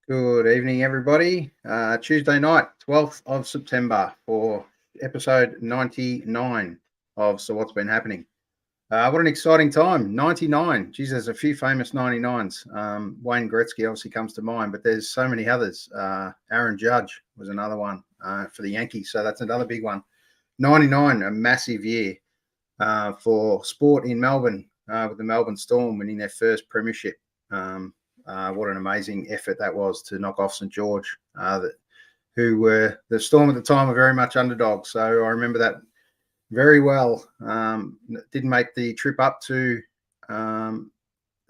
Good evening, everybody. Tuesday night, 12th of September for episode 99 of So What's Been Happening. What an exciting time, 99. Geez, there's a few famous 99s. Wayne Gretzky obviously comes to mind, but there's so many others. Aaron Judge was another one for the Yankees, so that's another big one. 99, a massive year for sport in Melbourne with the Melbourne Storm winning their first premiership. What an amazing effort that was to knock off St. George, who were the Storm at the time were very much underdogs. So I remember that very well. Didn't make the trip up to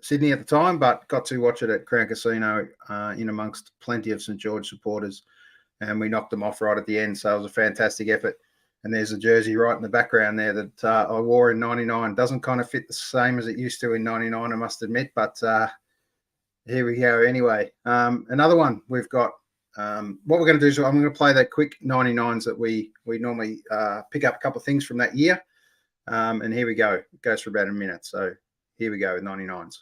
Sydney at the time, but got to watch it at Crown Casino in amongst plenty of St. George supporters, and we knocked them off right at the end. So it was a fantastic effort. And there's a jersey right in the background there that I wore in 99. Doesn't kind of fit the same as it used to in 99, I must admit, but here we go anyway. Another one we've got. What we're going to do is I'm going to play that quick 99s that we normally pick up a couple of things from that year. And here we go. It goes for about a minute. So here we go with 99s.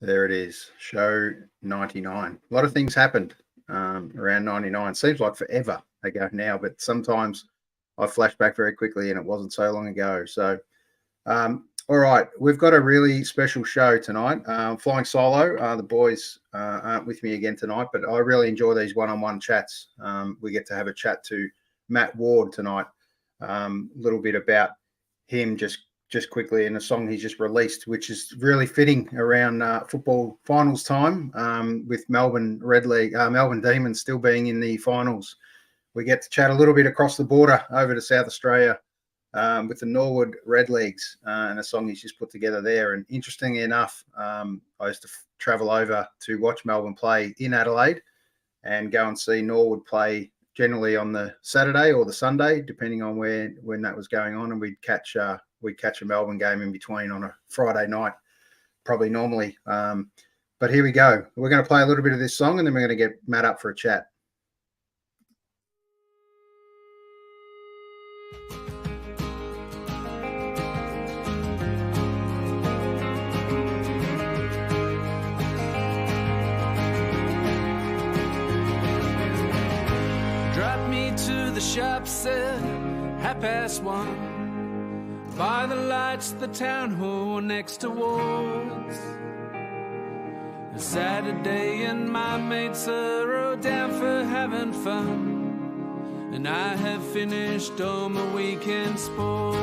There it is, show 99. A lot of things happened around 99. Seems like forever ago now, but sometimes I flash back very quickly and it wasn't so long ago. So, all right, we've got a really special show tonight. Flying solo. The boys aren't with me again tonight, but I really enjoy these one-on-one chats. We get to have a chat to Matt Ward tonight, a little bit about him just quickly in a song he's just released, which is really fitting around football finals time with Melbourne Demons still being in the finals. We get to chat a little bit across the border over to South Australia with the Norwood Redlegs and a song he's just put together there. And interestingly enough, I used to travel over to watch Melbourne play in Adelaide and go and see Norwood play generally on the Saturday or the Sunday, depending on when that was going on. And we'd catch a Melbourne game in between on a Friday night, probably normally. But here we go. We're going to play a little bit of this song and then we're going to get Matt up for a chat. Drop me to the shops at 1:30. By the lights, the town hall next to Wards. A Saturday and my mates are all down for having fun. and I have finished all my weekend sport.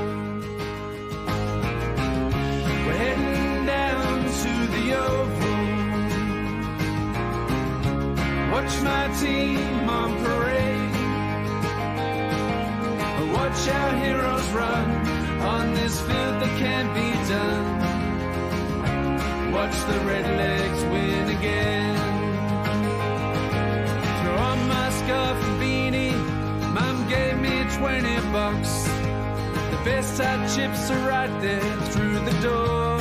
We're heading down to the Oval, watch my team on parade, watch our heroes run on this field that can't be done. Watch the Redlegs win again. Throw on my scarf and beanie, Mum gave me $20. The best hot chips are right there through the door.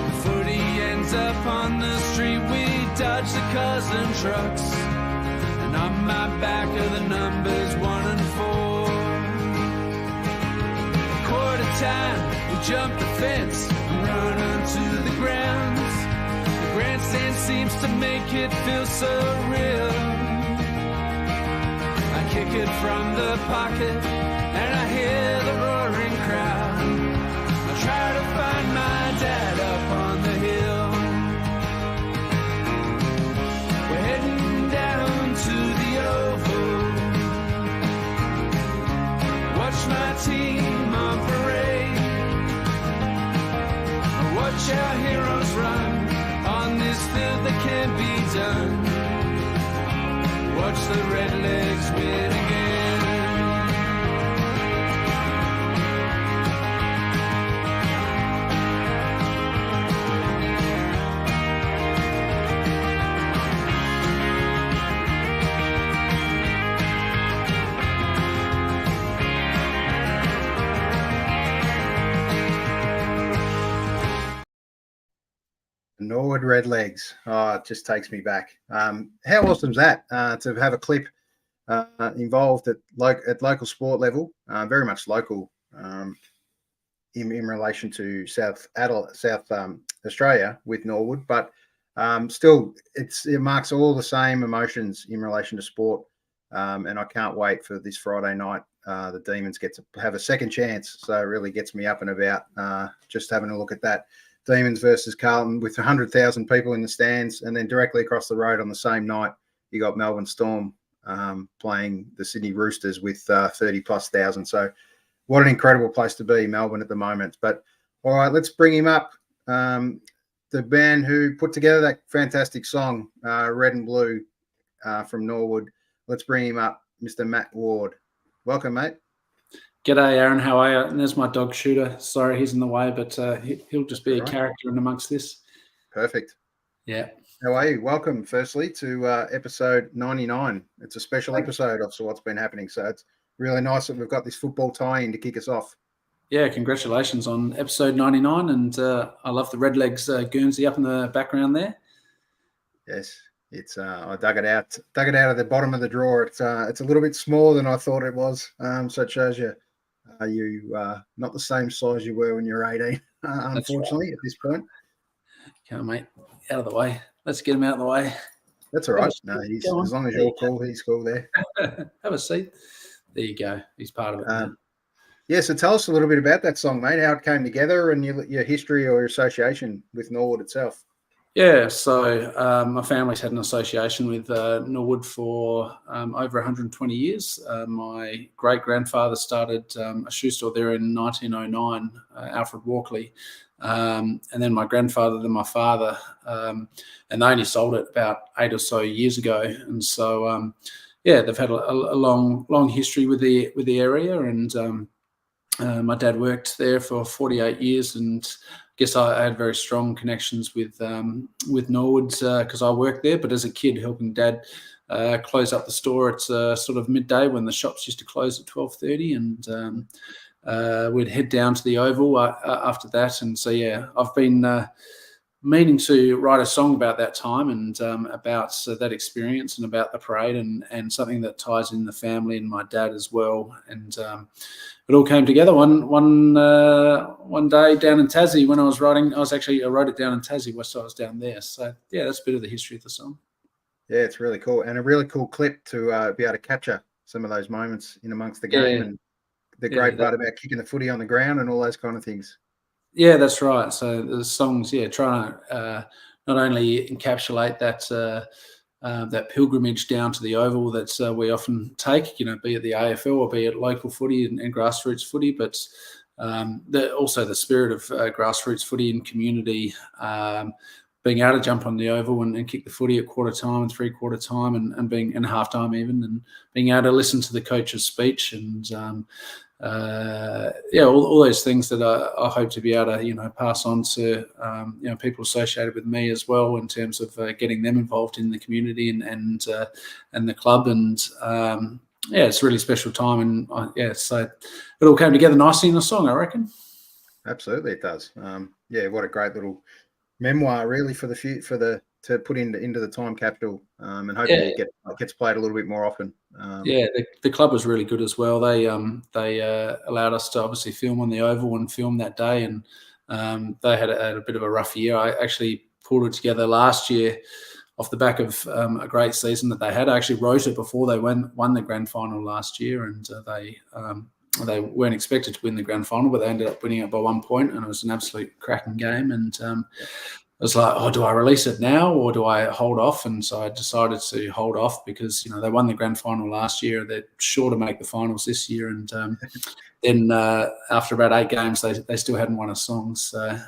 The footy ends up on the street, we dodge the cars and trucks, and on my back are the numbers 1 and 4. Quarter time, we jump the fence and run onto the grounds. The grandstand seems to make it feel so real. I kick it from the pocket and I hear the roaring crowd. I try to find my dad up on the hill. We're heading down to the Oval, watch my team on parade, watch our heroes run on this field that can't be done. Watch the Redlegs win again. Norwood Redlegs. Oh, it just takes me back. How awesome is that to have a clip involved at local sport level, very much local in relation to South Australia with Norwood, but still it marks all the same emotions in relation to sport, and I can't wait for this Friday night. The Demons get to have a second chance, so it really gets me up and about just having a look at that. Demons versus Carlton with 100,000 people in the stands, and then directly across the road on the same night, you got Melbourne Storm playing the Sydney Roosters with 30+ thousand. So what an incredible place to be, Melbourne, at the moment. But all right, let's bring him up. The band who put together that fantastic song, Red and Blue, from Norwood. Let's bring him up, Mr. Matt Ward. Welcome, mate. G'day, Aaron. How are you? And there's my dog Shooter. Sorry, he's in the way, but he'll just be a character in amongst this. Perfect. Yeah. How are you? Welcome, firstly, to episode 99. It's a special episode of So What's Been Happening. So it's really nice that we've got this football tie-in to kick us off. Yeah, congratulations on episode 99. And I love the Redlegs Guernsey up in the background there. Yes. It's I dug it out of the bottom of the drawer. It's a little bit smaller than I thought it was. So it shows you not the same size you were when you were 18, unfortunately, right. At this point. Come on, mate, out of the way. Let's get him out of the way. That's all right. No, as long as you're cool, he's cool there. Have a seat. There you go. He's part of it. Yeah, so tell us a little bit about that song, mate, how it came together and your history or your association with Norwood itself. Yeah, so my family's had an association with Norwood for over 120 years. My great-grandfather started a shoe store there in 1909, Alfred Walkley, and then my grandfather, then my father, and they only sold it about 8 or so years ago. And so, they've had a long history with the area, and my dad worked there for 48 years, and I guess I had very strong connections with Norwood because I worked there. But as a kid, helping Dad close up the store at sort of midday when the shops used to close at 12:30, and we'd head down to the Oval after that. And so I've been meaning to write a song about that time and about that experience and about the parade and something that ties in the family and my dad as well. And it all came together one day down in Tassie when I was writing. I wrote it down in Tassie, so I was down there. So that's a bit of the history of the song. Yeah, it's really cool, and a really cool clip to be able to capture some of those moments in amongst the game and the great part about kicking the footy on the ground and all those kind of things. Yeah, that's right. So the songs, trying to not only encapsulate that that pilgrimage down to the Oval that we often take, be it the AFL or be it local footy and grassroots footy, but also the spirit of grassroots footy and community, being able to jump on the Oval and kick the footy at quarter time and three-quarter time and being in half time even, and being able to listen to the coach's speech and all those things that I hope to be able to pass on to people associated with me as well, in terms of getting them involved in the community and the club. And it's a really special time, and so it all came together nicely in a song, I reckon. Absolutely, it does. What a great little memoir, really, for to put into the time capsule, and hopefully it gets played a little bit more often. The club was really good as well. They allowed us to obviously film on the Oval and film that day, and they had a bit of a rough year. I actually pulled it together last year off the back of a great season that they had. I actually wrote it before they won the grand final last year, and they weren't expected to win the grand final, but they ended up winning it by 1 point, and it was an absolute cracking game. And I was like, do I release it now or do I hold off? And so I decided to hold off because, they won the grand final last year. They're sure to make the finals this year. And then after about 8 games, they still hadn't won a song. So,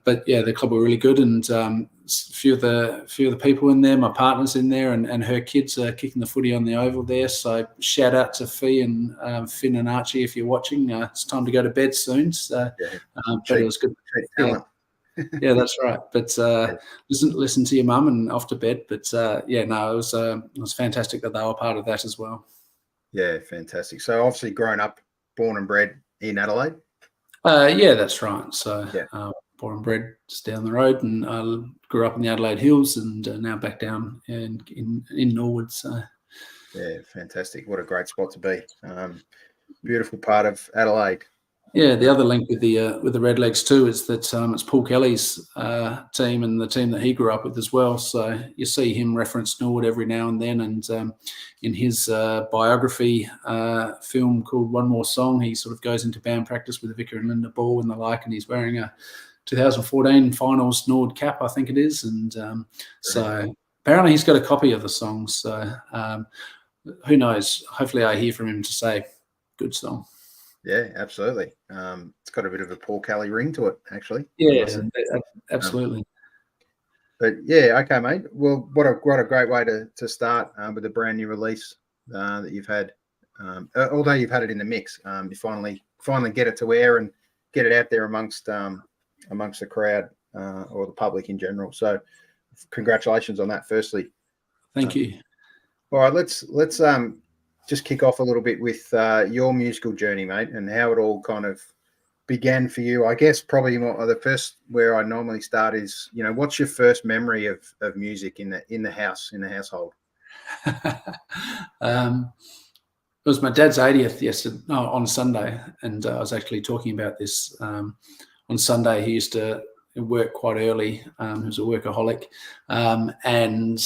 the club were really good. And a few of the people in there, my partner's in there, and her kids are kicking the footy on the Oval there. So shout out to Fee and Finn and Archie if you're watching. It's time to go to bed soon. So, but it was good. Yeah, that's right. But listen to your mum and off to bed. But it was fantastic that they were part of that as well. Yeah, fantastic. So obviously grown up, born and bred in Adelaide. That's right. So born and bred just down the road, and grew up in the Adelaide Hills, and now back down in Norwood. So yeah, fantastic. What a great spot to be. Beautiful part of Adelaide. Yeah, the other link with the Redlegs too is that it's Paul Kelly's team and the team that he grew up with as well. So you see him reference Norwood every now and then. And in his biography film called One More Song, he sort of goes into band practice with Vicar and Linda Ball and the like, and he's wearing a 2014 finals Norwood cap, I think it is. And so apparently he's got a copy of the song. So who knows? Hopefully I hear from him to say, good song. Yeah, absolutely. It's got a bit of a Paul Kelly ring to it, actually. Yeah, absolutely. But yeah, okay, mate. Well, what a great way to start with a brand new release that you've had. Although you've had it in the mix, you finally get it to air and get it out there amongst the crowd or the public in general. So, congratulations on that. Firstly, thank you. All right, let's just kick off a little bit with your musical journey, mate, and how it all kind of began for you. I guess probably the first where I normally start is, what's your first memory of music in the household? It was my dad's 80th on Sunday, and I was actually talking about this on Sunday. He used to work quite early. He was a workaholic, and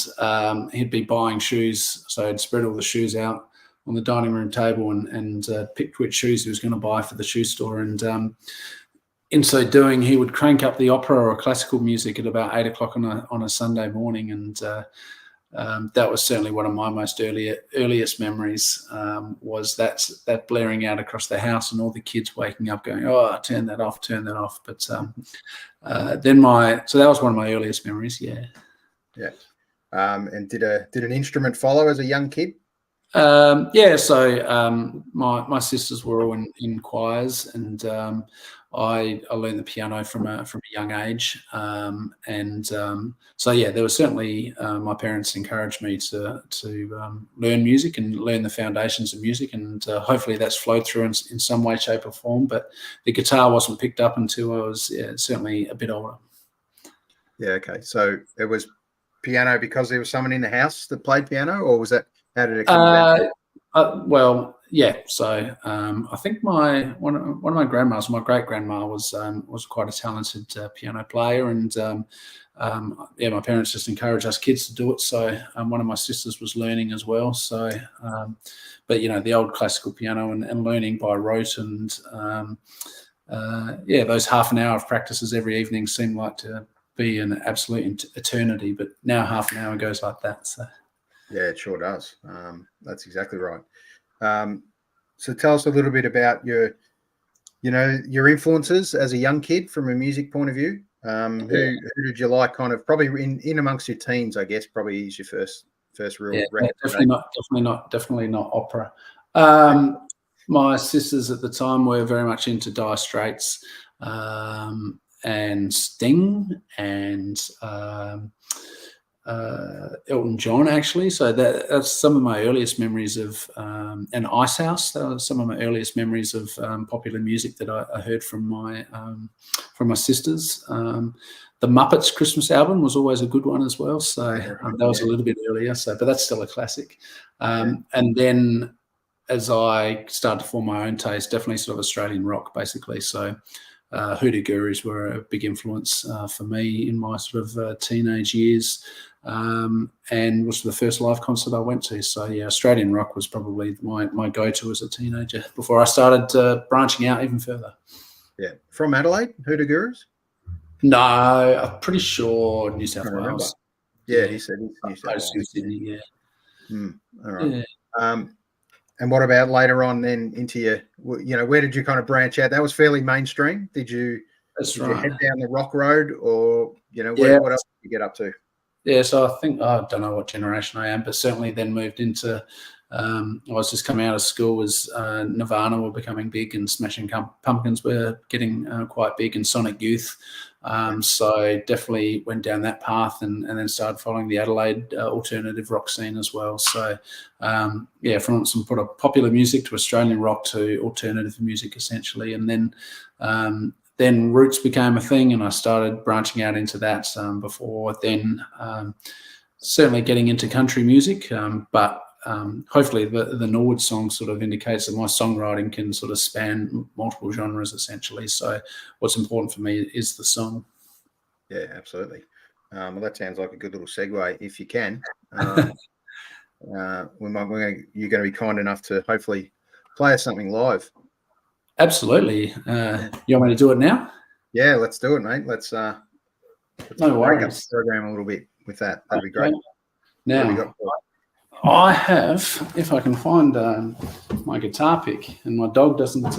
he'd be buying shoes, so he'd spread all the shoes out on the dining room table and picked which shoes he was going to buy for the shoe store. And in so doing, he would crank up the opera or classical music at about 8 o'clock on a Sunday morning. And that was certainly one of my most earliest memories, was that blaring out across the house and all the kids waking up going, oh, turn that off. But so that was one of my earliest memories. Yeah. Yeah. And did an instrument follow as a young kid? So my sisters were all in choirs, and I learned the piano from a young age, so there was certainly my parents encouraged me to learn music and learn the foundations of music, and hopefully that's flowed through in some way, shape, or form. But the guitar wasn't picked up until I was certainly a bit older. Yeah. Okay. So it was piano because there was someone in the house that played piano, or was that? How did it come about? Well, yeah. So I think one of my grandmas, my great grandma, was quite a talented piano player, and my parents just encouraged us kids to do it. So one of my sisters was learning as well. So, but the old classical piano and learning by rote, and those half an hour of practices every evening seemed like to be an absolute eternity, but now half an hour goes like that. So yeah, it sure does. That's exactly right. So tell us a little bit about your influences as a young kid from a music point of view. Who did you like? Kind of probably in amongst your teens, I guess. Probably is your first real record. Definitely not opera. My sisters at the time were very much into Dire Straits and Sting and Elton John, actually. So that's some of my earliest memories of, and Ice House. That was some of my earliest memories of popular music that I heard from my sisters. The Muppets Christmas album was always a good one as well. So that was a little bit earlier. So, but that's still a classic. And then as I started to form my own taste, definitely sort of Australian rock, basically. So Hoodoo Gurus were a big influence for me in my sort of teenage years, and was the first live concert I went to. So yeah, Australian rock was probably my go-to as a teenager before I started branching out even further. Yeah, from Adelaide, Hoodoo Gurus? No, I'm pretty sure New South Wales. Yeah, he said he's New South Wales. Sydney, yeah. All right. Yeah. And what about later on then into your, where did you kind of branch out? That was fairly mainstream. Did you head down the rock road, or, what else did you get up to? Yeah, so I think, I don't know what generation I am, but certainly then moved into, I was just coming out of school as Nirvana were becoming big, and Smashing Pumpkins were getting quite big, and Sonic Youth. So definitely went down that path and then started following the Adelaide alternative rock scene as well. So, from some popular music to Australian rock to alternative music, essentially. And then roots became a thing, and I started branching out into that before then, certainly getting into country music. But hopefully the Norwood song sort of indicates that my songwriting can sort of span multiple genres, essentially. So what's important for me is the song. Yeah, absolutely. Well, that sounds like a good little segue. If you can, you're going to be kind enough to hopefully play us something live. Absolutely. You want me to do it now? Yeah, let's do it, mate. Let's no worries. Break up the program a little bit with that. That'd be great. Now, I have, if I can find my guitar pick, and my dog doesn't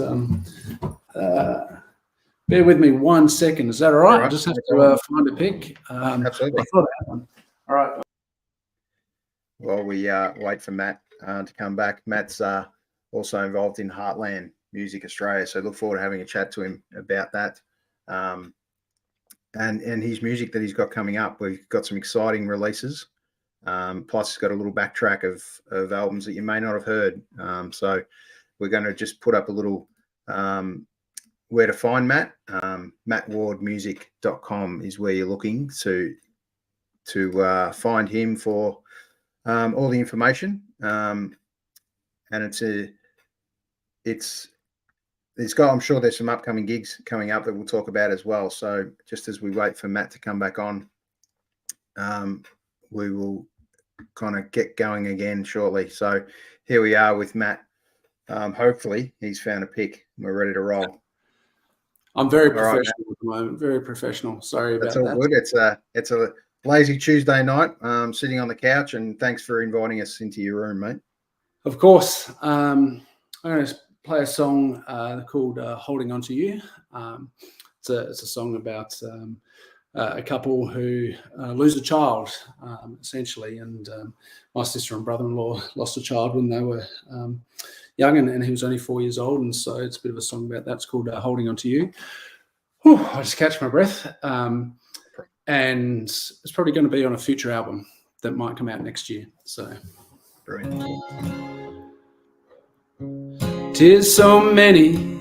bear with me 1 second. Is that all right? I just have to find a pick. Absolutely. I thought I had one. All right. While we wait for Matt to come back, Matt's also involved in Heartland Music Australia, so look forward to having a chat to him about that, and his music that he's got coming up. We've got some exciting releases. Plus, he's got a little backtrack of albums that you may not have heard. So we're going to just put up a little where to find Matt. MattWardmusic.com is where you're looking to find him for all the information. And it's got, I'm sure there's some upcoming gigs coming up that we'll talk about as well. So just as we wait for Matt to come back on, we will kind of get going again shortly. So here we are with Matt. Hopefully he's found a pick. We're ready to roll. I'm very professional at the moment. Very professional. Sorry about that. That's all good. It's a lazy Tuesday night, sitting on the couch, and thanks for inviting us into your room, mate. Of course. I'm going to play a song called Holding On To You. It's a song about a couple who lose a child, essentially. And my sister and brother-in-law lost a child when they were young, and he was only 4 years old. And so it's a bit of a song about that. It's called Holding On To You. Whew, I just catch my breath. And it's probably going to be on a future album that might come out next year. So, brilliant. 'Tis so many,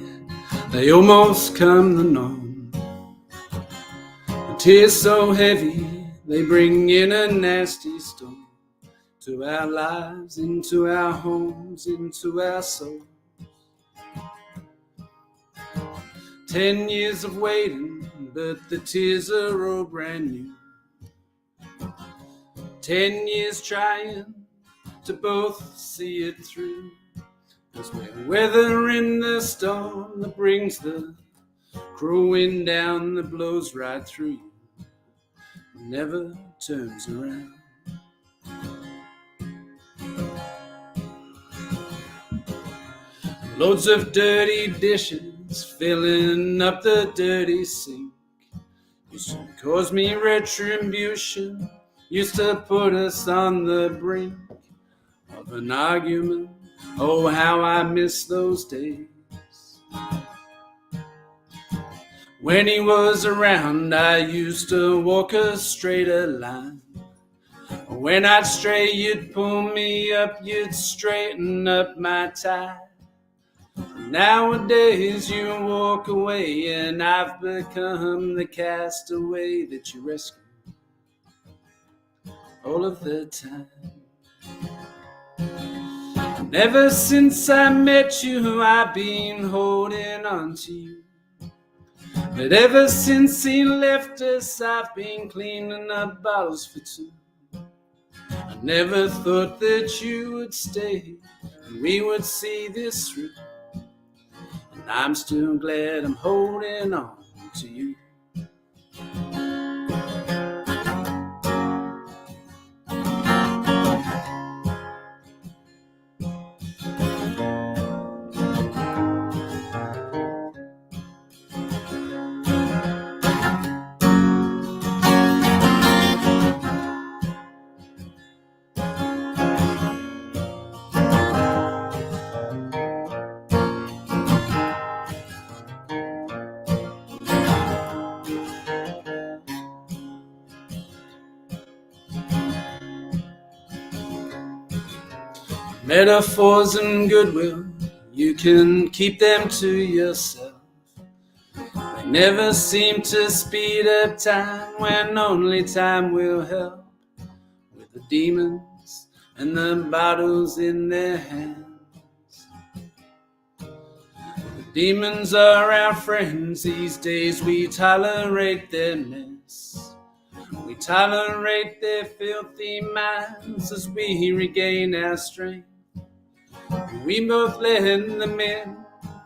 they almost come the norm. And 'tis so heavy, they bring in a nasty storm to our lives, into our homes, into our souls. 10 years of waiting, but the tears are all brand new. 10 years trying to both see it through. 'Cause we're weathering the storm that brings the cruel wind down that blows right through you. never turns around. Loads of dirty dishes filling up the dirty sink. Used to cause me retribution, used to put us on the brink of an argument. Oh, how I miss those days. When he was around, I used to walk a straighter line. When I'd stray, you'd pull me up, you'd straighten up my tie. Nowadays you walk away, and I've become the castaway that you rescue all of the time. And ever since I met you, I've been holding on to you. But ever since he left us, I've been cleaning up bottles for two. I never thought that you would stay and we would see this through. And I'm still glad I'm holding on to you. Metaphors and goodwill, you can keep them to yourself. They never seem to speed up time when only time will help. With the demons and the bottles in their hands. The demons are our friends these days, we tolerate their mess. We tolerate their filthy minds as we regain our strength. We both let them in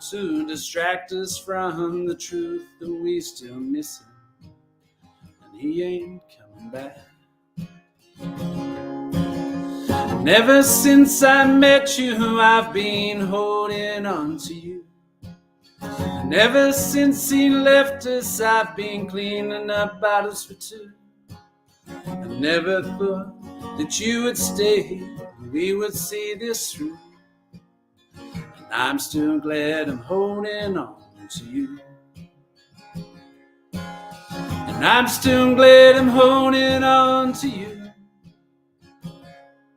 to distract us from the truth that we still miss him, and he ain't coming back. And ever since I met you, I've been holding on to you. And ever since he left us, I've been cleaning up bottles for two. I never thought that you would stay and we would see this through. And I'm still glad I'm holding on to you. And I'm still glad I'm holding on to you.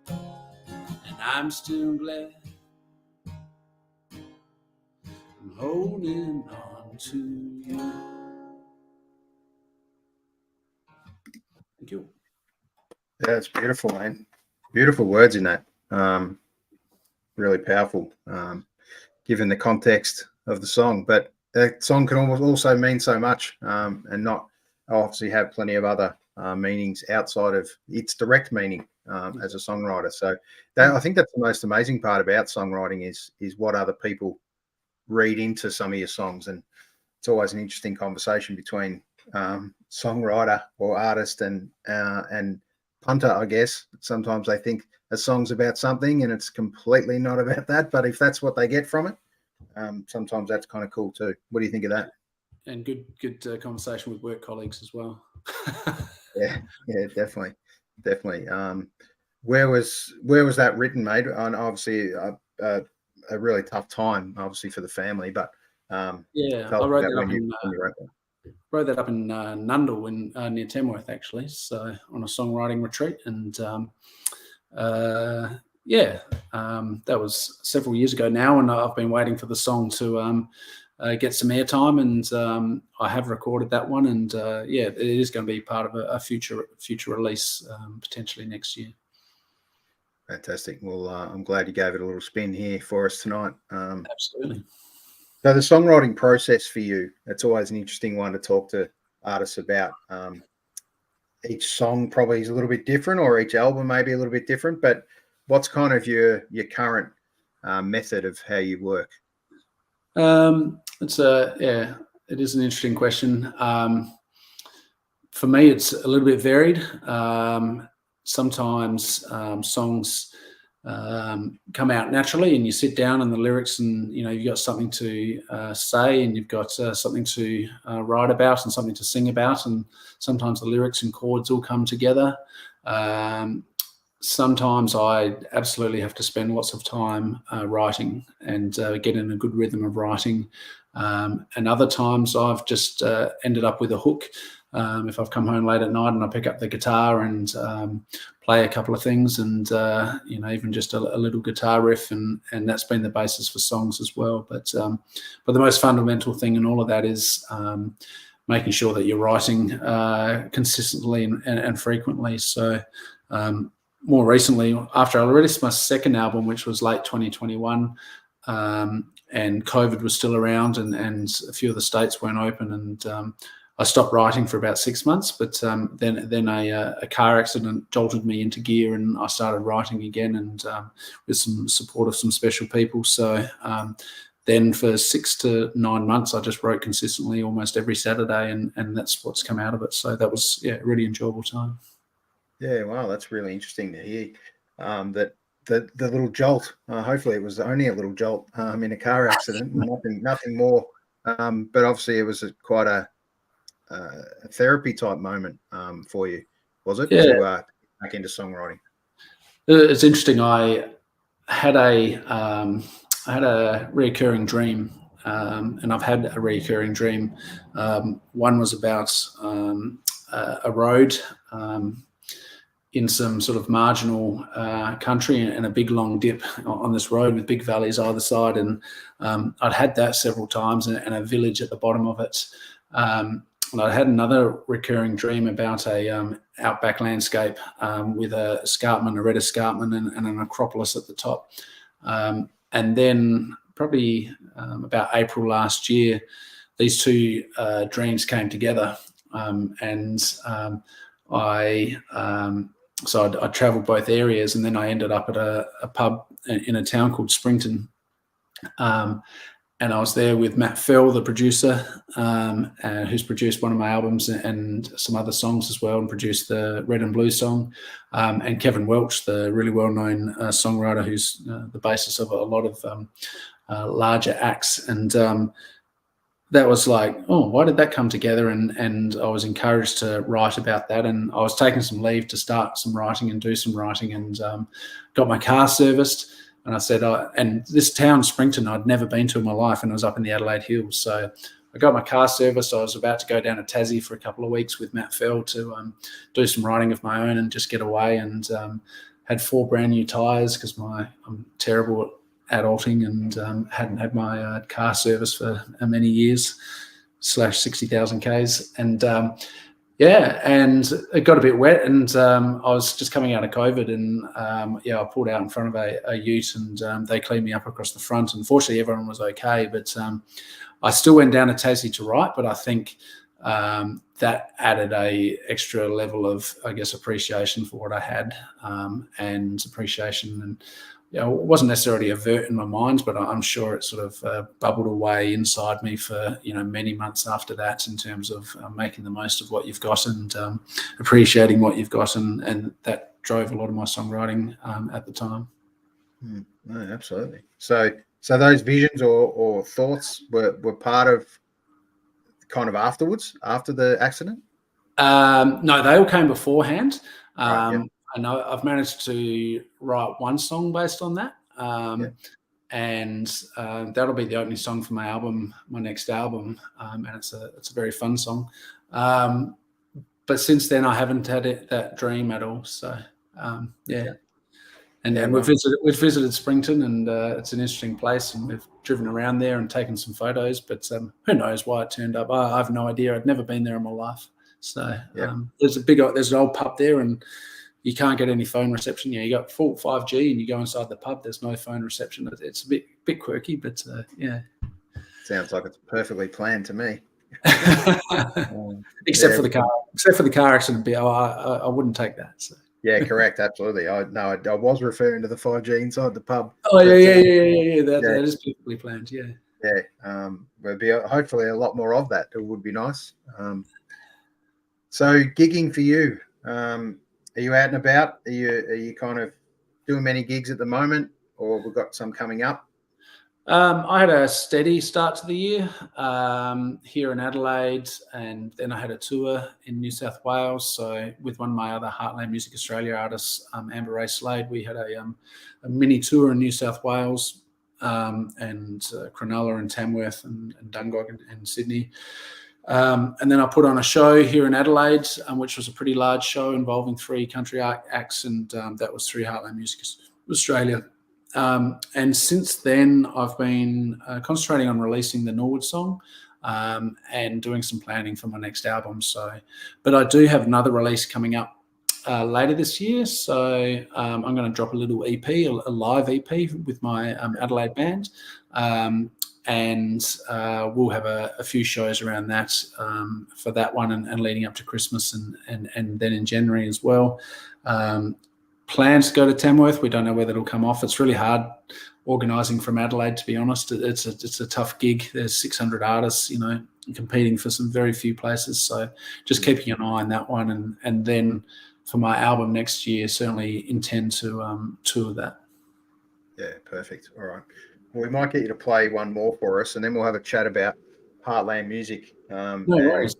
And I'm still glad I'm holding on to you. Thank you. Yeah, it's beautiful, man. Beautiful words in that. Really powerful, given the context of the song. But that song can also mean so much, and not obviously have plenty of other meanings outside of its direct meaning as a songwriter. So that, I think that's the most amazing part about songwriting is what other people read into some of your songs. And it's always an interesting conversation between songwriter or artist and punter, I guess. Sometimes they think a song's about something and it's completely not about that. But if that's what they get from it, sometimes that's kind of cool too. What do you think of that? And good conversation with work colleagues as well. yeah, definitely. Where was that written, mate? And obviously a really tough time, obviously, for the family. But I wrote that up in Nundle near Tamworth, actually. So on a songwriting retreat, and that was several years ago now, and I've been waiting for the song to get some airtime, and I have recorded that one, and it is going to be part of a future release, potentially next year. Fantastic. Well, I'm glad you gave it a little spin here for us tonight. Absolutely. So the songwriting process for you, it's always an interesting one to talk to artists about. Each song probably is a little bit different, or each album may be a little bit different, but what's kind of your current method of how you work? It is an interesting question. For me, it's a little bit varied. Sometimes songs come out naturally, and you sit down and the lyrics, and you've got something to say, and you've got something to write about and something to sing about, and sometimes the lyrics and chords all come together. Sometimes I absolutely have to spend lots of time writing and get in a good rhythm of writing. And other times I've just ended up with a hook. If I've come home late at night and I pick up the guitar and play a couple of things, and even just a little guitar riff, and that's been the basis for songs as well. But the most fundamental thing in all of that is making sure that you're writing consistently and frequently. So more recently, after I released my second album, which was late 2021, and COVID was still around, and a few of the states weren't open, and I stopped writing for about 6 months. But then a car accident jolted me into gear, and I started writing again, and with some support of some special people. So then for 6 to 9 months, I just wrote consistently almost every Saturday, and that's what's come out of it. So that was a really enjoyable time. Yeah, wow, that's really interesting to hear. That the little jolt. Hopefully, it was only a little jolt in a car accident, nothing more. But obviously, it was quite a therapy type moment for you, was it? Yeah. To back into songwriting. It's interesting. I had a recurring dream, and I've had a recurring dream. One was about a road in some sort of marginal country, and a big long dip on this road with big valleys either side. And I'd had that several times, and a village at the bottom of it. And I had another recurring dream about a outback landscape with a escarpment, a red escarpment, and an acropolis at the top. And then probably about April last year, these two dreams came together. So I travelled both areas, and then I ended up at a pub in a town called Springton. And I was there with Matt Fell, the producer, who's produced one of my albums and some other songs as well, and produced the Red and Blue song, and Kevin Welch, the really well-known songwriter, who's the basis of a lot of larger acts. And that was like, oh, why did that come together? And I was encouraged to write about that. And I was taking some leave to start some writing and do some writing, and got my car serviced. And I said, and this town, Springton, I'd never been to in my life, and it was up in the Adelaide Hills. So I got my car serviced. I was about to go down to Tassie for a couple of weeks with Matt Fell to do some writing of my own and just get away, and had 4 brand new tyres because I'm terrible at adulting, and hadn't had my car service for many years, /60,000 Ks. And and it got a bit wet, and I was just coming out of COVID, and I pulled out in front of a ute, and they cleaned me up across the front. Unfortunately, everyone was okay, but I still went down to Tassie to write. But I think that added a extra level of, I guess, appreciation for what I had, and appreciation. And it wasn't necessarily overt in my mind, but I'm sure it sort of bubbled away inside me for many months after that, in terms of making the most of what you've got, and appreciating what you've got, and that drove a lot of my songwriting at the time. No, absolutely. So those visions or thoughts were part of kind of afterwards, after the accident? No, they all came beforehand. Right, yeah. I know I've managed to write one song based on that, and that'll be the opening song for my album, my next album, and it's a very fun song. But since then, I haven't had that dream at all. So and we've visited Springton, and it's an interesting place, and we've driven around there and taken some photos. But who knows why it turned up? I have no idea. I'd never been there in my life. So there's an old pub there, and you can't get any phone reception. You got full 5G, and you go inside the pub, there's no phone reception. It's a bit quirky, but Sounds like it's perfectly planned to me. Except for the car accident bit, I wouldn't take that. So. Yeah, correct, absolutely. I was referring to the 5G inside the pub. Oh yeah. That is perfectly planned. Yeah. Yeah, there'll be hopefully a lot more of that. It would be nice. So gigging for you, are you out and about? Are you kind of doing many gigs at the moment, or we've got some coming up? I had a steady start to the year here in Adelaide, and then I had a tour in New South Wales. So with one of my other Heartland Music Australia artists, Amber Ray Slade, we had a mini tour in New South Wales and Cronulla and Tamworth and Dungog and Sydney. And then I put on a show here in Adelaide, which was a pretty large show involving 3 country acts, and that was through Heartland Music Australia. And since then, I've been concentrating on releasing the Norwood song and doing some planning for my next album. But I do have another release coming up later this year. So I'm going to drop a little EP, a live EP with my Adelaide band. And we'll have a few shows around that for that one and leading up to Christmas and then in January as well. Plans to go to Tamworth. We don't know whether it'll come off. It's really hard organising from Adelaide, to be honest. It's a tough gig. There's 600 artists, competing for some very few places. So just keeping an eye on that one. And then for my album next year, certainly intend to tour that. Yeah, perfect. All right. Well, we might get you to play one more for us, and then we'll have a chat about Heartland music, No worries.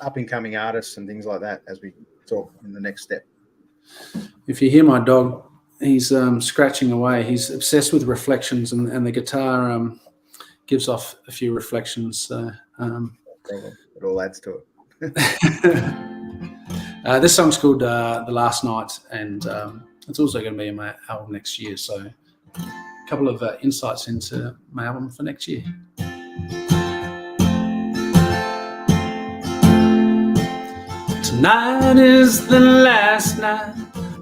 up-and-coming artists and things like that as we talk in the next step. If you hear my dog, he's scratching away. He's obsessed with reflections, and the guitar gives off a few reflections. So, it all adds to it. This song's called The Last Night, and it's also going to be in my album next year. So a couple of insights into my album for next year. Tonight is the last night.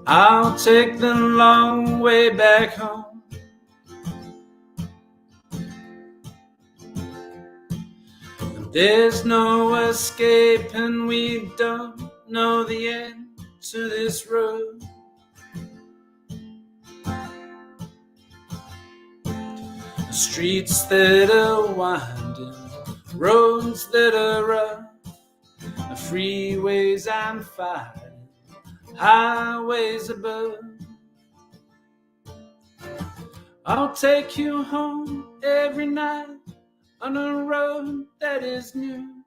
I'll take the long way back home. And there's no escape, and we don't know the end to this road. The streets that are winding, roads that are rough, the freeways I'm fighting, highways above. I'll take you home every night on a road that is new.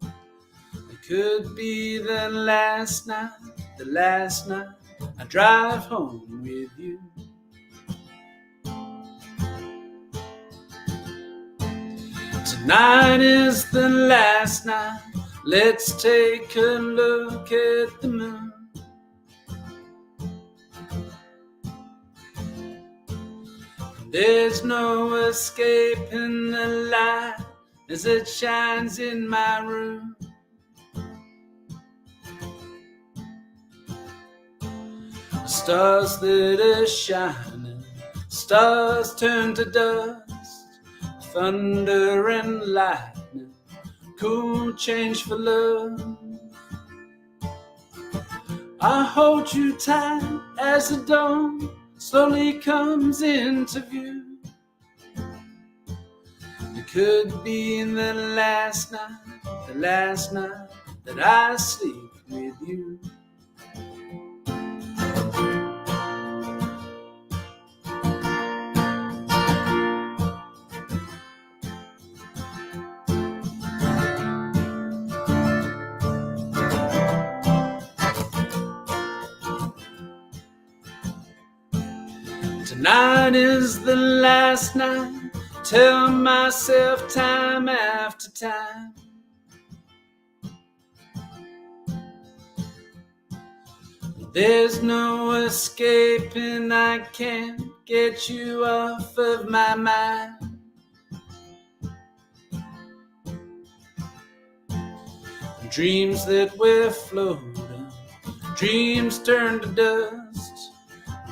It could be the last night I drive home with you. Tonight is the last night. Let's take a look at the moon. There's no escaping the light as it shines in my room. Stars that are shining, stars turn to dust. Thunder and lightning, cool change for love. I hold you tight as the dawn slowly comes into view. It could be the last night that I sleep with you. Tonight is the last night, tell myself time after time. There's no escaping, I can't get you off of my mind. Dreams that we're floating, dreams turn to dust.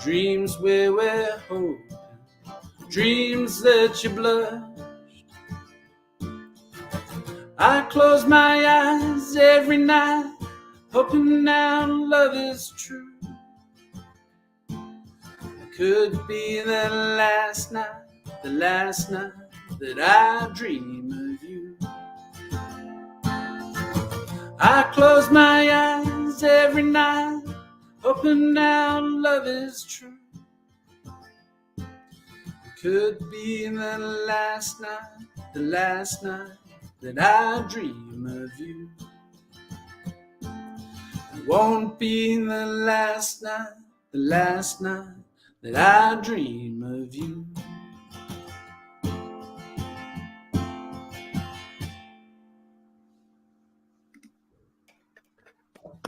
Dreams where we're hoping, dreams that you blushed. I close my eyes every night, hoping now love is true. It could be the last night that I dream of you. I close my eyes every night, hoping now love is true. Could be the last night that I dream of you. It won't be the last night that I dream of you.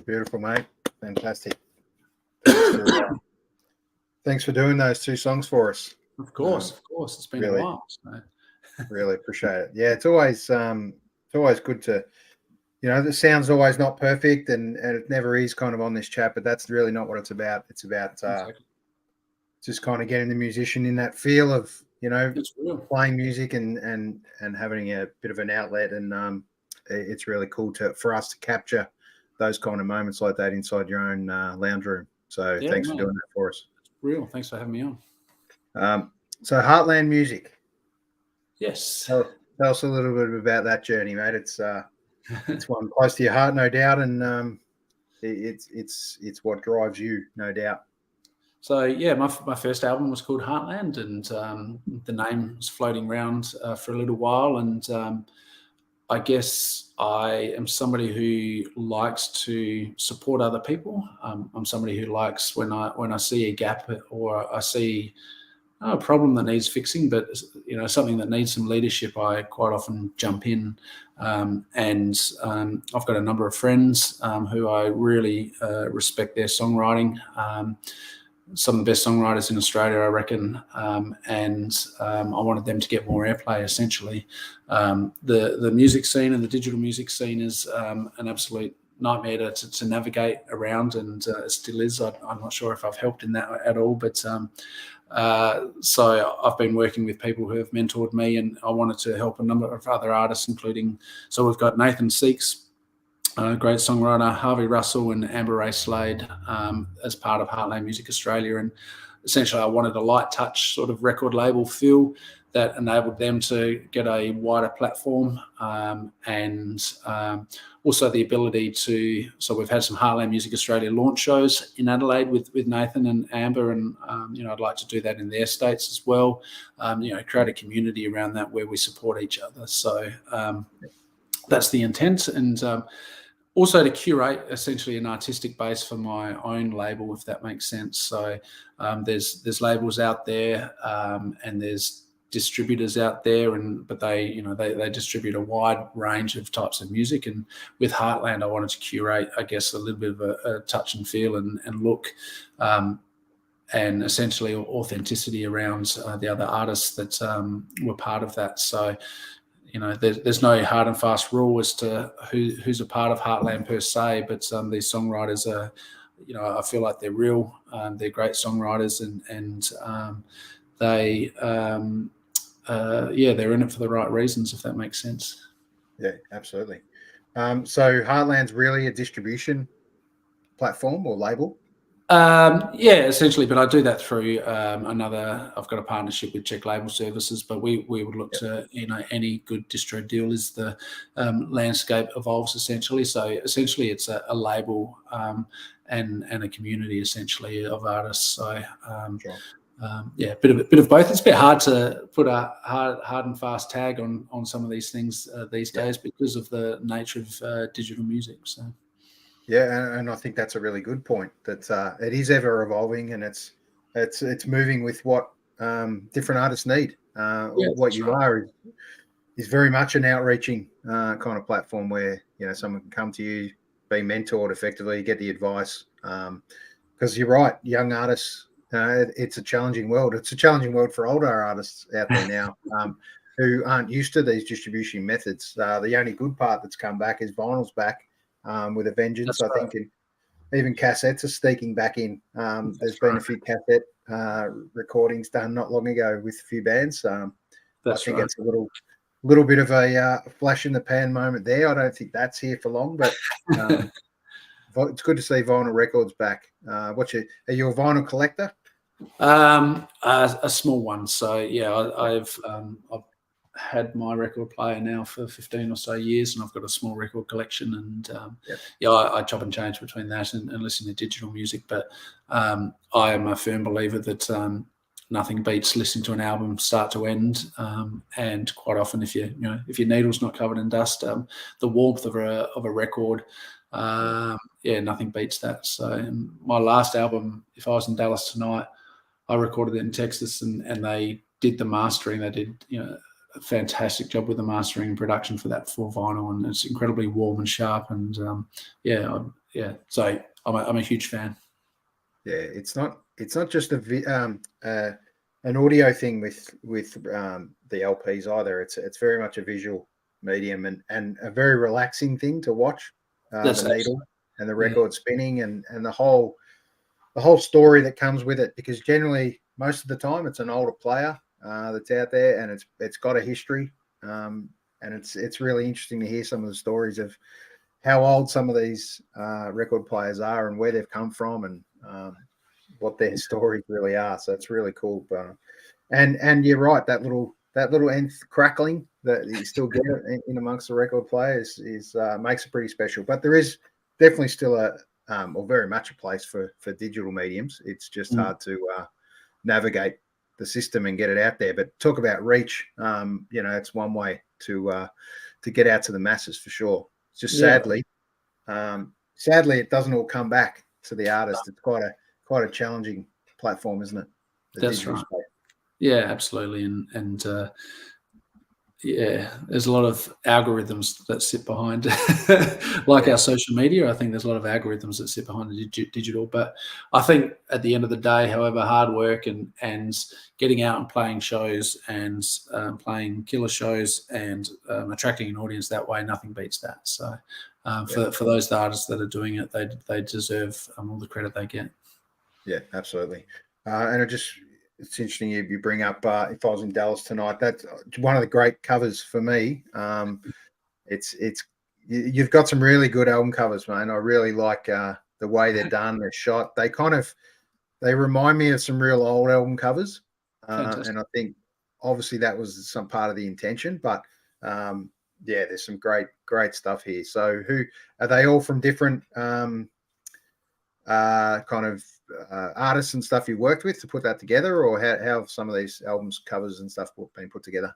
Beautiful, mate. Fantastic. Thanks for doing those two songs for us. Of course. It's been really, a while. So. Really appreciate it. Yeah, it's always good to, the sound's always not perfect, and it never is kind of on this chat, but that's really not what it's about. It's about exactly. Just kind of getting the musician in that feel of, playing music and having a bit of an outlet, and it's really cool for us to capture those kind of moments like that inside your own lounge room. So thanks for doing that for us. Real. Thanks for having me on. So Heartland Music. Yes. Tell us a little bit about that journey, mate. It's one close to your heart, no doubt, and it's what drives you, no doubt. So yeah, my first album was called Heartland, and the name was floating around for a little while, and I guess I am somebody who likes to support other people. I'm somebody who likes when I see a gap or I see a problem that needs fixing, but something that needs some leadership, I quite often jump in. And I've got a number of friends who I really respect their songwriting. Some of the best songwriters in Australia, I reckon, and I wanted them to get more airplay, essentially. The music scene and the digital music scene is an absolute nightmare to navigate around, and it still is. I'm not sure if I've helped in that at all, but so I've been working with people who have mentored me, and I wanted to help a number of other artists, including, so we've got Nathan Seeks, great songwriter, Harvey Russell and Amber Ray Slade as part of Heartland Music Australia. And essentially I wanted a light touch sort of record label feel that enabled them to get a wider platform and also the ability to, so we've had some Heartland Music Australia launch shows in Adelaide with Nathan and Amber, and I'd like to do that in their states as well, create a community around that where we support each other. So that's the intent, and also to curate essentially an artistic base for my own label, if that makes sense. So there's labels out there, and there's distributors out there, but they distribute a wide range of types of music. And with Heartland, I wanted to curate, I guess, a little bit of a touch and feel and look, and essentially authenticity around the other artists that were part of that. So there's no hard and fast rule as to who's a part of Heartland per se, but these songwriters are, I feel like they're real. They're great songwriters, and they, they're in it for the right reasons, if that makes sense. Yeah, absolutely. So Heartland's really a distribution platform or label? Essentially, but I do that through I've got a partnership with Czech Label Services, but we would look to, any good distro deal as the landscape evolves, essentially. So essentially it's a label and a community, essentially, of artists. So a bit of both. It's a bit hard to put a hard and fast tag on some of these things these days because of the nature of digital music. So. Yeah, and I think that's a really good point. That it is ever evolving, and it's moving with what different artists need. What you are is very much an outreaching kind of platform where someone can come to you, be mentored effectively, get the advice. Because you're right, young artists, it's a challenging world. It's a challenging world for older artists out there now who aren't used to these distribution methods. The only good part that's come back is vinyl's back. With a vengeance, I think, and even cassettes are sneaking back in. There's been a few cassette recordings done not long ago with a few bands. I think it's a little bit of a flash in the pan moment there. I don't think that's here for long, but it's good to see vinyl records back. Are you a vinyl collector? A small one. So yeah, I've had my record player now for 15 or so years, and I've got a small record collection. And I chop and change between that and listen to digital music. But I am a firm believer that nothing beats listening to an album start to end. And quite often, if your needle's not covered in dust, the warmth of a record, nothing beats that. So my last album, If I Was in Dallas Tonight, I recorded it in Texas, and they did the mastering. They did a fantastic job with the mastering and production for that for vinyl, and it's incredibly warm and sharp. And So I'm a huge fan. Yeah, it's not just an audio thing with the LPs either. It's very much a visual medium and a very relaxing thing to watch. The needle and the record spinning and the whole story that comes with it, because generally most of the time it's an older player that's out there, and it's got a history, and it's really interesting to hear some of the stories of how old some of these record players are and where they've come from, and what their stories really are. So it's really cool. And you're right, that little nth crackling that you still get in amongst the record players is makes it pretty special. But there is definitely still or very much a place for digital mediums. It's just hard to navigate the system and get it out there. But talk about reach, it's one way to get out to the masses for sure. It's just sadly it doesn't all come back to the artist. It's quite a challenging platform, isn't it? That's right. Space. Yeah, absolutely. And there's a lot of algorithms that sit behind, like our social media. I think there's a lot of algorithms that sit behind the digital. But I think at the end of the day, however, hard work and getting out and playing shows and playing killer shows and attracting an audience that way, nothing beats that. So for those artists that are doing it, they deserve all the credit they get. Yeah, absolutely. And it's interesting you bring up If I Was in Dallas Tonight. That's one of the great covers for me. You've got some really good album covers, man. I really like the way they're done, they're shot. They remind me of some real old album covers, and I think obviously that was some part of the intention. But there's some great stuff here. So who are they? All from different artists and stuff you worked with to put that together, or how have some of these albums covers and stuff been put together?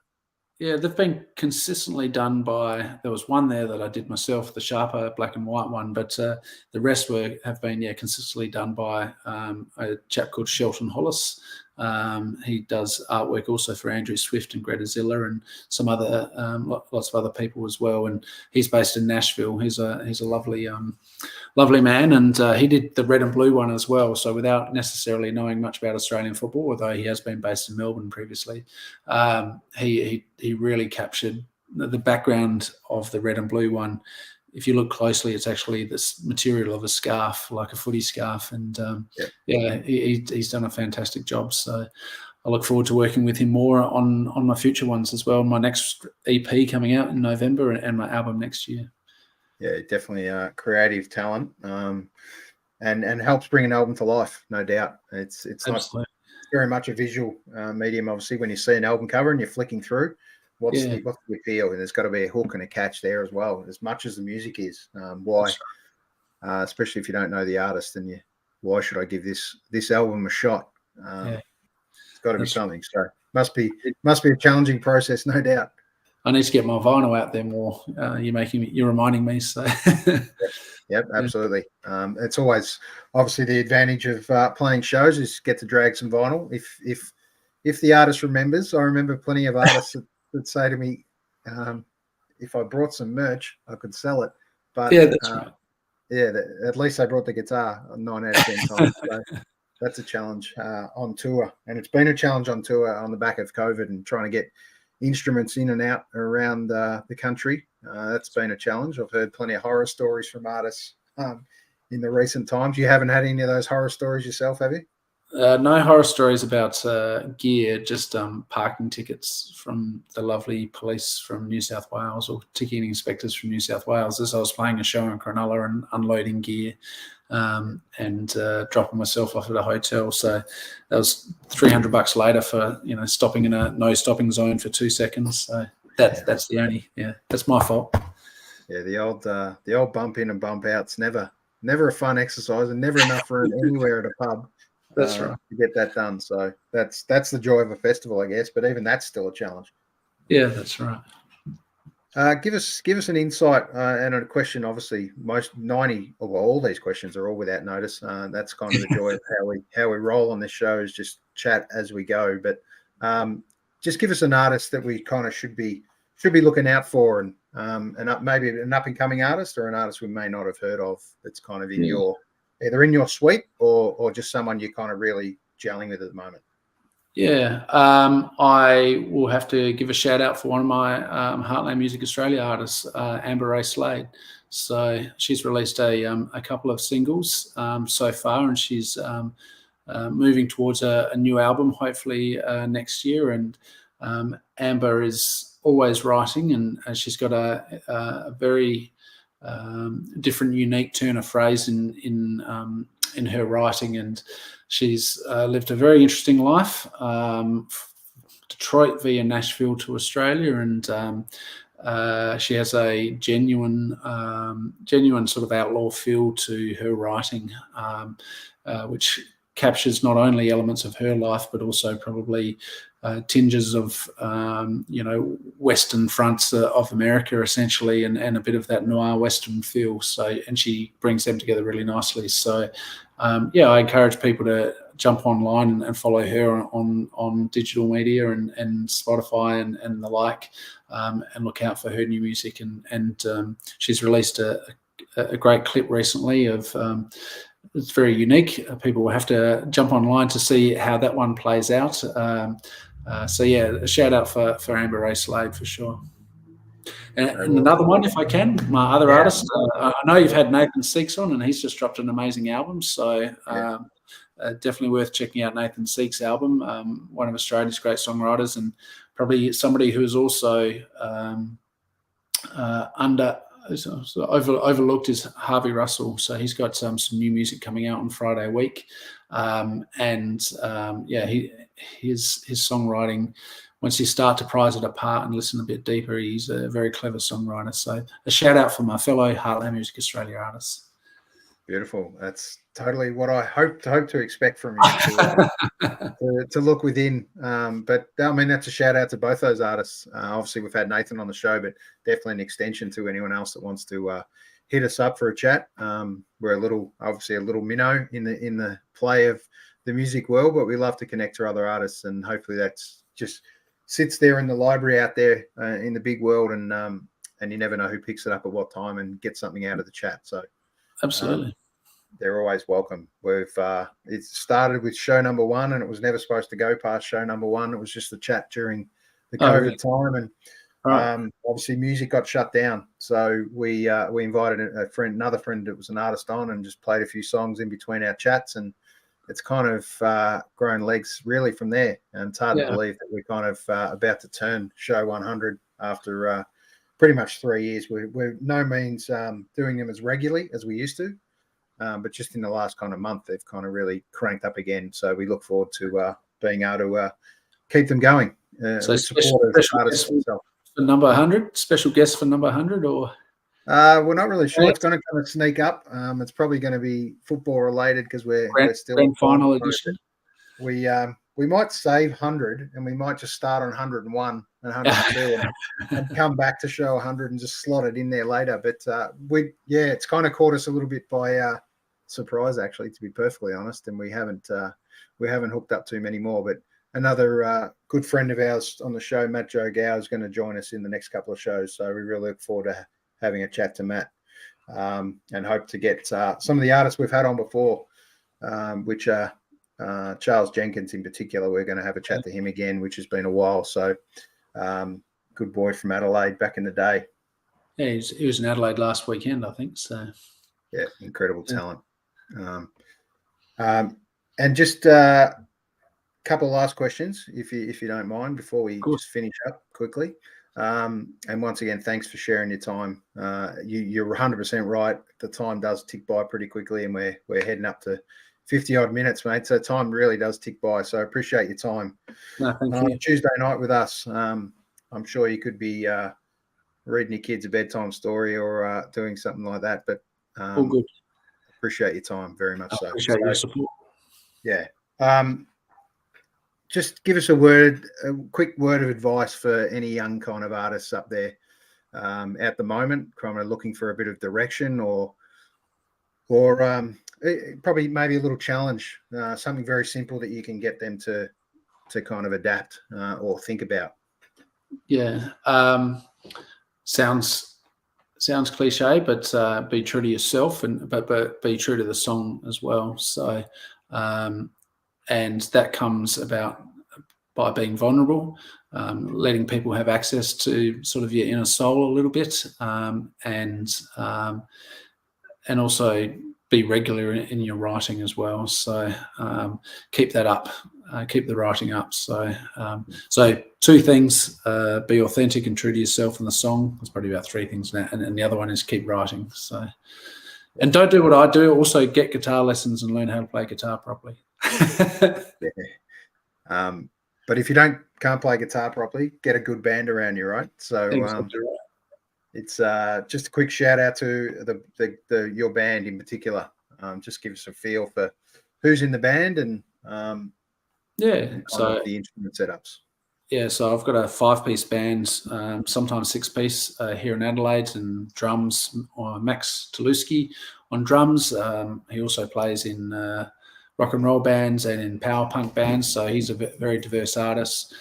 Yeah, they've been consistently done by. There was one there that I did myself, the sharper black and white one, but the rest have been consistently done by a chap called Shelton Hollis. He does artwork also for Andrew Swift and Greta Zilla and some other lots of other people as well. And he's based in Nashville. He's a lovely man, and he did the red and blue one as well. So without necessarily knowing much about Australian football, although he has been based in Melbourne previously, he really captured the background of the red and blue one. If you look closely, it's actually this material of a scarf, like a footy scarf. And he's done a fantastic job. So I look forward to working with him more on my future ones as well. My next EP coming out in November and my album next year. Yeah, definitely creative talent, and helps bring an album to life, no doubt. It's not very much a visual medium. Obviously, when you see an album cover and you're flicking through, what's the appeal? And there's got to be a hook and a catch there as well, as much as the music is. Why? Especially if you don't know the artist, and why should I give this album a shot? It's got to be something. So it must be a challenging process, no doubt. I need to get my vinyl out there more. You're reminding me. So. Yep, absolutely. It's always obviously the advantage of playing shows is get to drag some vinyl. If the artist remembers, I remember plenty of artists that say to me, if I brought some merch, I could sell it. But that's right. At least they brought the guitar 9 out of 10 times. So that's a challenge on tour, and it's been a challenge on tour on the back of COVID and trying to get instruments in and out around the country. That's been a challenge. I've heard plenty of horror stories from artists in the recent times. You haven't had any of those horror stories yourself, have you? No horror stories about gear, just parking tickets from the lovely police from New South Wales, or ticketing inspectors from New South Wales, as I was playing a show in Cronulla and unloading gear and dropping myself off at a hotel. So that was $300 later for stopping in a no stopping zone for 2 seconds. So that's the only, that's my fault. Yeah, the old bump in and bump out's never a fun exercise, and never enough room anywhere at a pub That's right. to get that done. So that's the joy of a festival, I guess. But even that's still a challenge. Yeah, that's right. Give us an insight and a question. Obviously, all these questions are all without notice. That's kind of the joy of how we roll on this show, is just chat as we go. But just give us an artist that we kind of should be looking out for, and maybe an up and coming artist, or an artist we may not have heard of, that's kind of in either in your suite or just someone you're kind of really gelling with at the moment. Yeah, I will have to give a shout out for one of my Heartland Music Australia artists, Amber Ray Slade. So she's released a couple of singles so far, and she's moving towards a new album, hopefully next year. And Amber is always writing, and she's got a very different, unique turn of phrase in her writing, and she's lived a very interesting life. Detroit via Nashville to Australia, and she has a genuine sort of outlaw feel to her writing, which captures not only elements of her life, but also probably tinges of Western fronts of America, essentially, and a bit of that noir Western feel. So, and she brings them together really nicely. So I encourage people to jump online and follow her on digital media and Spotify and the like, and look out for her new music. And she's released a great clip recently of it's very unique. People will have to jump online to see how that one plays out. A shout out for Amber Ray Slade for sure. And another one, if I can, my other artist. I know you've had Nathan Seeks on, and he's just dropped an amazing album. So definitely worth checking out Nathan Seeks' album. One of Australia's great songwriters, and probably somebody who is also overlooked is Harvey Russell. So he's got some new music coming out on Friday a week, his songwriting, once you start to prize it apart and listen a bit deeper, he's a very clever songwriter. So a shout out for my fellow Heartland Music Australia artists. Beautiful. That's totally what I hope to expect from you, to look within. But I mean, that's a shout out to both those artists. Obviously, we've had Nathan on the show, but definitely an extension to anyone else that wants to hit us up for a chat. We're a little minnow in the play of the music world, but we love to connect to other artists, and hopefully that's just sits there in the library out there in the big world, and you never know who picks it up at what time and gets something out of the chat. So absolutely. They're always welcome. It started with show number 1, and it was never supposed to go past show number 1. It was just a chat during the COVID time, and obviously music got shut down. So we invited another friend that was an artist on, and just played a few songs in between our chats, and it's kind of grown legs really from there. And it's hard to believe that we're kind of about to turn show 100 after pretty much 3 years. We're no means doing them as regularly as we used to. But just in the last kind of month, they've kind of really cranked up again. So we look forward to being able to keep them going. So special guest for number 100? Special guest for number 100, or? We're not really sure. It's going to kind of sneak up. It's probably going to be football related, because we're still grand final edition. We might save 100, and we might just start on 101 and 102 and come back to show 100 and just slot it in there later. But it's kind of caught us a little bit by surprise, actually, to be perfectly honest. And we haven't hooked up too many more. But another good friend of ours on the show, Matt Joe Gow, is going to join us in the next couple of shows. So we really look forward to having a chat to Matt, and hope to get some of the artists we've had on before, which are Charles Jenkins in particular. We're going to have a chat to him again, which has been a while. So good boy from Adelaide back in the day. Yeah, he was in Adelaide last weekend, I think. So yeah, incredible talent. And just a couple of last questions, if you don't mind, before we just finish up quickly. And once again, thanks for sharing your time. You're 100% right. The time does tick by pretty quickly, and we're heading up to 50 odd minutes, mate. So time really does tick by. So I appreciate your time. No, thank you. Tuesday night with us. I'm sure you could be reading your kids a bedtime story or doing something like that. But All good. appreciate your time very much. I So appreciate your support. yeah. Just give us a quick word of advice for any young kind of artists up there at the moment, kind of looking for a bit of direction or probably maybe a little challenge, something very simple that you can get them to kind of adapt or think about. Yeah. Sounds cliche, but be true to yourself, but be true to the song as well. So, and that comes about by being vulnerable, letting people have access to sort of your inner soul a little bit, and also be regular in your writing as well. So keep that up, keep the writing up. So two things: be authentic and true to yourself in the song. There's probably about three things now, and the other one is keep writing. So, and don't do what I do. Also, get guitar lessons and learn how to play guitar properly. Yeah. But if you can't play guitar properly, get a good band around you, right? So Exactly right. It's just a quick shout out to your band in particular. Just give us a feel for who's in the band and so the instrument setups. Yeah, so I've got a 5-piece band, sometimes 6-piece here in Adelaide, and drums. Max Toulouski on drums. He also plays in rock and roll bands and in power punk bands, so he's a very diverse artist.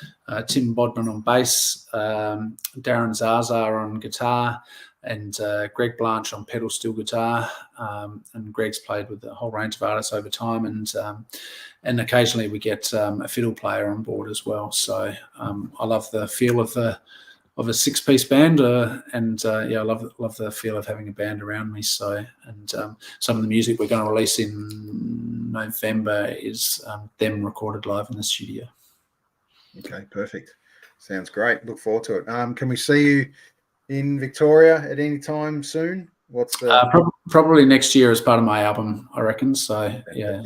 Tim Bodman on bass, Darren Zaza on guitar, and Greg Blanche on pedal steel guitar. And Greg's played with a whole range of artists over time, and occasionally we get a fiddle player on board as well. So I love the feel of a 6-piece band, and I love the feel of having a band around me. So, and some of the music we're going to release in November is them recorded live in the studio. Okay, perfect. Sounds great. Look forward to it. Can we see you in Victoria at any time soon? What's the probably next year as part of my album, I reckon. So yeah.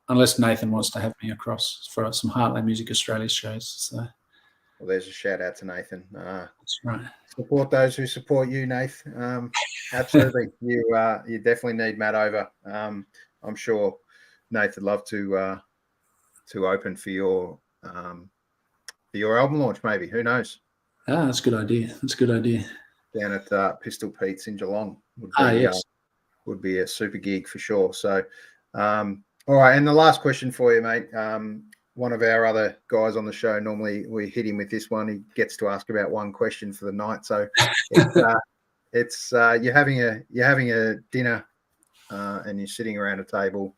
Unless Nathan wants to have me across for some Heartland Music Australia shows. So. Well, there's a shout out to Nathan. That's right. Support those who support you, Nath. Absolutely. You definitely need Matt over. I'm sure Nath would love to open for your album launch, maybe. Who knows? That's a good idea. Down at Pistol Pete's in Geelong would be a super gig for sure. So, all right. And the last question for you, mate. One of our other guys on the show, normally we hit him with this one. He gets to ask about one question for the night. So it's you're having a dinner and you're sitting around a table.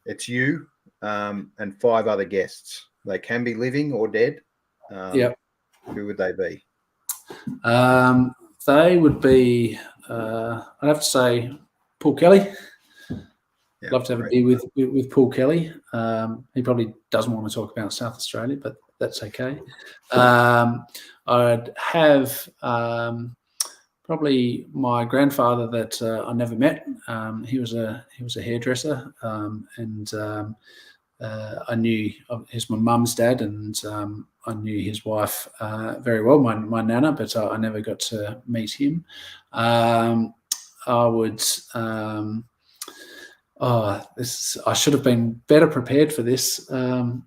It's you and 5 other guests. They can be living or dead. Who would they be? They would be, I'd have to say, Paul Kelly. Yeah, love to have a beer with Paul Kelly. He probably doesn't want to talk about South Australia, but that's okay. I'd have probably my grandfather that I never met. He was a hairdresser, and I knew he's my mum's dad, and I knew his wife very well, my nana, but I never got to meet him. I would. I should have been better prepared for this. Well,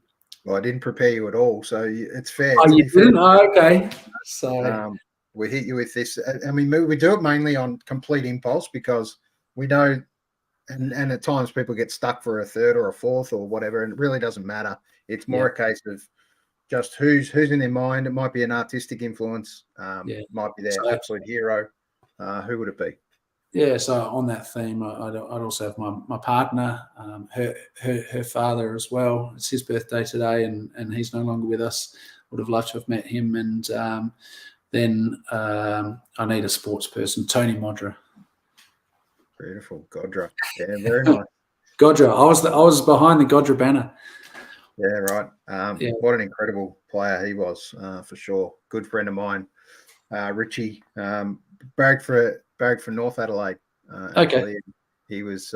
I didn't prepare you at all, so it's fair. Oh, you didn't? Oh, okay. So we hit you with this. I mean, we do it mainly on complete impulse because we know, and at times people get stuck for a third or a fourth or whatever, and it really doesn't matter. It's more a case of just who's in their mind. It might be an artistic influence. It might be their absolute hero. Who would it be? Yeah, so on that theme, I'd also have my partner, her father as well. It's his birthday today, and he's no longer with us. Would have loved to have met him. And then I need a sports person, Tony Modra. Beautiful, Godra. Yeah, very nice. Godra, I was behind the Godra banner. Yeah, right. What an incredible player he was, for sure. Good friend of mine, Richie, barracked for North Adelaide. Okay. He was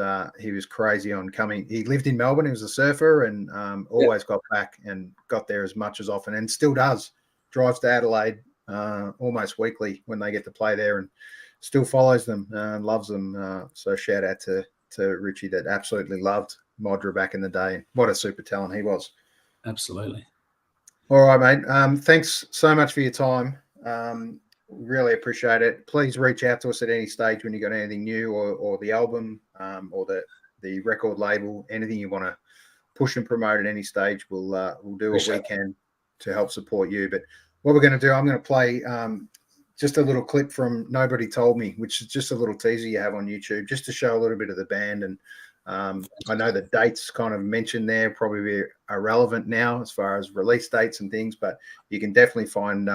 crazy on coming. He lived in Melbourne. He was a surfer and always got back and got there as much as often and still does. drives to Adelaide almost weekly when they get to play there, and still follows them and loves them. So shout out to Richie, that absolutely loved Modra back in the day. What a super talent he was. Absolutely. All right, mate. Thanks so much for your time. Really appreciate it. Please reach out to us at any stage when you got anything new, or the album, or the record label, anything you want to push and promote at any stage. We'll do what we can to help support you. But what we're going to do, I'm going to play just a little clip from Nobody Told Me, which is just a little teaser you have on YouTube, just to show a little bit of the band. And I know the dates kind of mentioned there probably are irrelevant now as far as release dates and things, but you can definitely find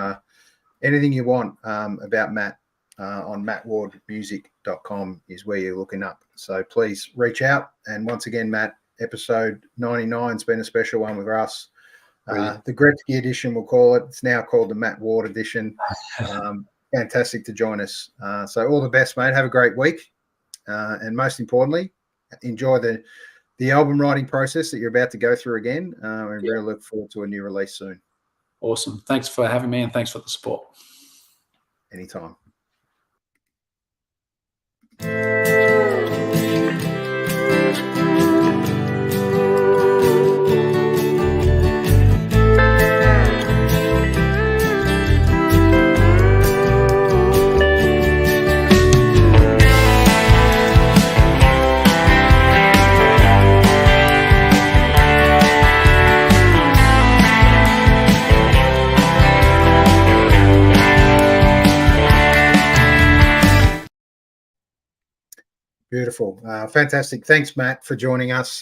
anything you want about Matt on mattwardmusic.com is where you're looking up. So please reach out. And once again, Matt, episode 99 has been a special one with us. The Gretzky edition, we'll call it. It's now called the Matt Ward edition. Fantastic to join us. So all the best, mate. Have a great week. And most importantly, enjoy the album writing process that you're about to go through again. And really look forward to a new release soon. Awesome. Thanks for having me, and thanks for the support. Anytime. Beautiful. Fantastic. Thanks, Matt, for joining us.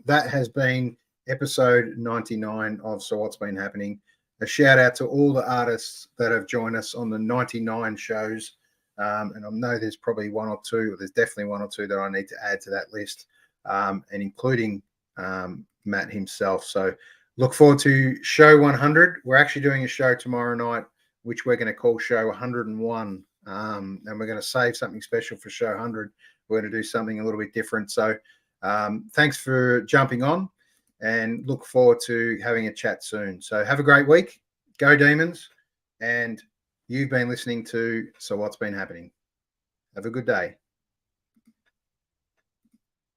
That has been episode 99 of So What's Been Happening. A shout out to all the artists that have joined us on the 99 shows. And I know there's probably one or two, or there's definitely one or two that I need to add to that list, and including Matt himself. So look forward to show 100. We're actually doing a show tomorrow night, which we're going to call show 101. And we're going to save something special for show 100. We're going to do something a little bit different. So thanks for jumping on, and look forward to having a chat soon. So have a great week. Go Demons. And you've been listening to So What's Been Happening. Have a good day.